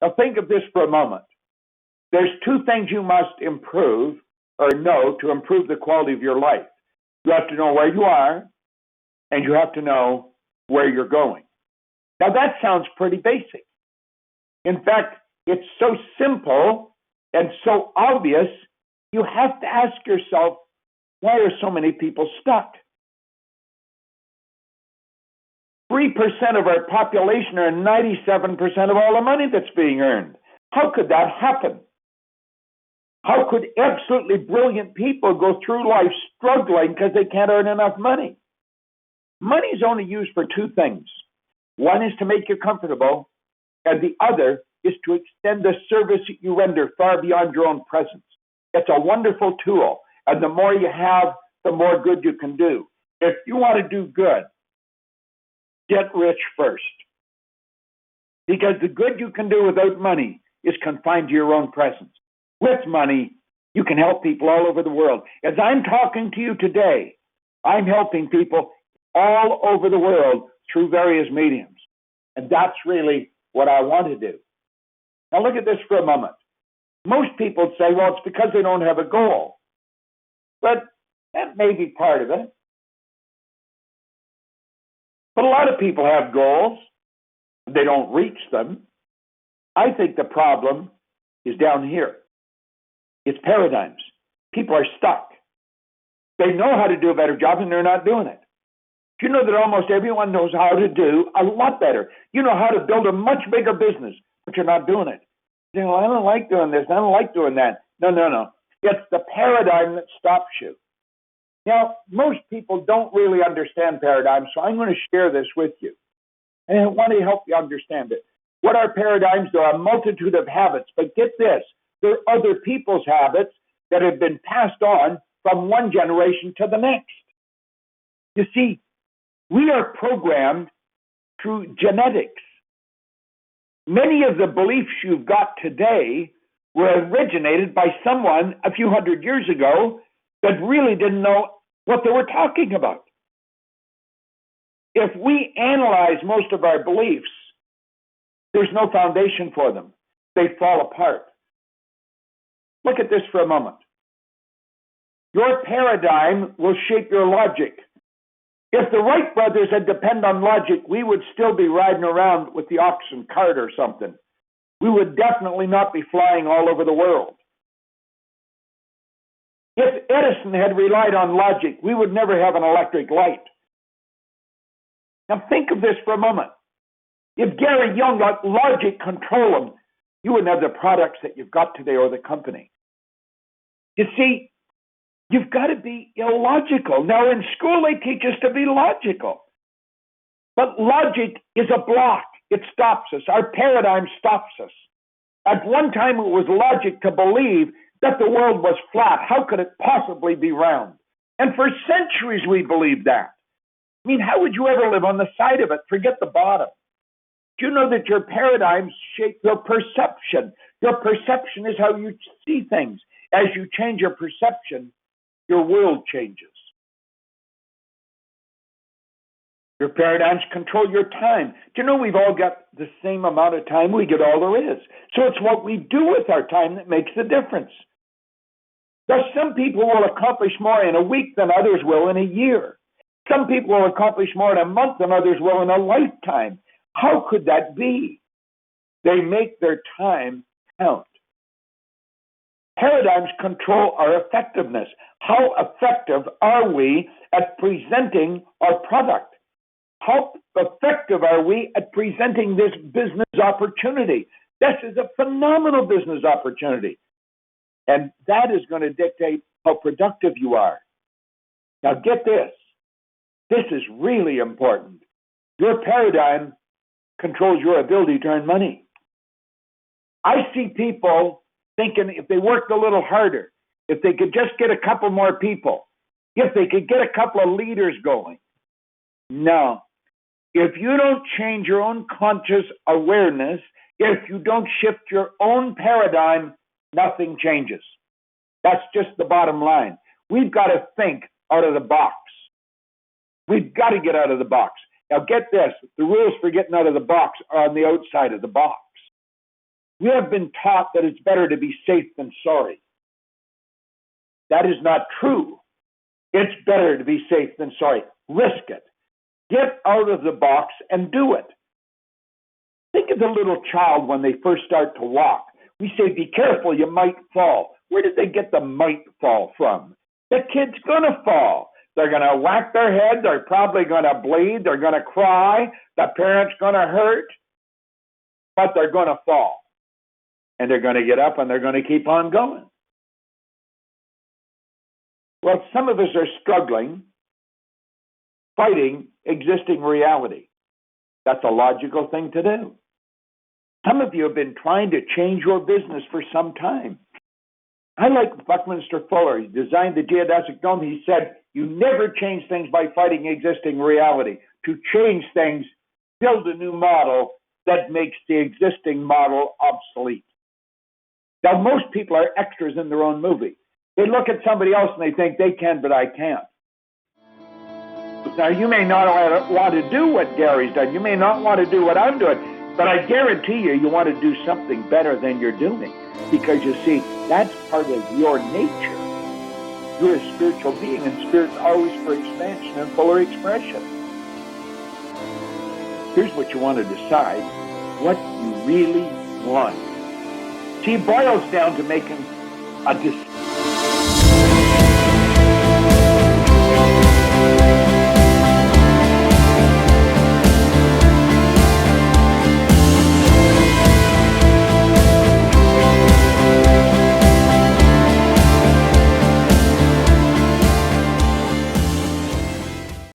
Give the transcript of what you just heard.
Now think of this for a moment. There's two things you must improve or know to improve the quality of your life. You have to know where you are, and you have to know where you're going. Now that sounds pretty basic. In fact, it's so simple and so obvious, you have to ask yourself, why are so many people stuck? 3% of our population earn 97% of all the money that's being earned. How could that happen? How could absolutely brilliant people go through life struggling because they can't earn enough money? Money is only used for two things. One is to make you comfortable, and the other is to extend the service that you render far beyond your own presence. It's a wonderful tool, and the more you have, the more good you can do. If you want to do good, get rich first. Because the good you can do without money is confined to your own presence. With money, you can help people all over the world. As I'm talking to you today, I'm helping people all over the world through various mediums. And that's really what I want to do. Now look at this for a moment. Most people say, well, it's because they don't have a goal. But that may be part of it. But a lot of people have goals. They don't reach them. I think the problem is down here. It's paradigms. People are stuck. They know how to do a better job and they're not doing it. You know that almost everyone knows how to do a lot better. You know how to build a much bigger business, but you're not doing it. You know, I don't like doing this. I don't like doing that. No. It's the paradigm that stops you. Now, most people don't really understand paradigms, so I'm going to share this with you. And I want to help you understand it. What are paradigms? There are a multitude of habits, but get this. They're other people's habits that have been passed on from one generation to the next. You see, we are programmed through genetics. Many of the beliefs you've got today were originated by someone a few hundred years ago that really didn't know what they were talking about. If we analyze most of our beliefs, there's no foundation for them. They fall apart. Look at this for a moment. Your paradigm will shape your logic. If the Wright brothers had depended on logic, we would still be riding around with the oxen cart or something. We would definitely not be flying all over the world. If Edison had relied on logic, we would never have an electric light. Now think of this for a moment. If Gary Young let logic control him, you wouldn't have the products that you've got today or the company. You see, you've got to be illogical. Now in school they teach us to be logical. But logic is a block. It stops us. Our paradigm stops us. At one time it was logic to believe that the world was flat. How could it possibly be round? And for centuries we believed that. I mean, how would you ever live on the side of it? Forget the bottom. Do you know that your paradigms shape your perception? Your perception is how you see things. As you change your perception, your world changes. Your paradigms control your time. Do you know we've all got the same amount of time? We get all there is. So it's what we do with our time that makes the difference. Now, some people will accomplish more in a week than others will in a year. Some people will accomplish more in a month than others will in a lifetime. How could that be? They make their time count. Paradigms control our effectiveness. How effective are we at presenting our product? How effective are we at presenting this business opportunity? This is a phenomenal business opportunity. And that is going to dictate how productive you are. Now get this. This is really important. Your paradigm controls your ability to earn money. I see people thinking if they worked a little harder, if they could just get a couple more people, if they could get a couple of leaders going. No. If you don't change your own conscious awareness, if you don't shift your own paradigm, nothing changes. That's just the bottom line. We've got to think out of the box. We've got to get out of the box. Now get this, the rules for getting out of the box are on the outside of the box. We have been taught that it's better to be safe than sorry. That is not true. It's better to be safe than sorry. Risk it. Get out of the box and do it. Think of the little child when they first start to walk. We say, be careful, you might fall. Where did they get the might fall from? The kid's going to fall. They're going to whack their head. They're probably going to bleed. They're going to cry. The parent's going to hurt. But they're going to fall. And they're going to get up and they're going to keep on going. Well, some of us are struggling, fighting existing reality. That's a logical thing to do. Some of you have been trying to change your business for some time. I like Buckminster Fuller. He designed the geodesic dome. He said, you never change things by fighting existing reality. To change things, build a new model that makes the existing model obsolete. Now, most people are extras in their own movie. They look at somebody else and they think they can, but I can't. Now, you may not want to do what Gary's done. You may not want to do what I'm doing. But I guarantee you, you want to do something better than you're doing. Because you see, that's part of your nature. You're a spiritual being, and spirit's always for expansion and fuller expression. Here's what you want to decide, what you really want. See, it boils down to making a decision.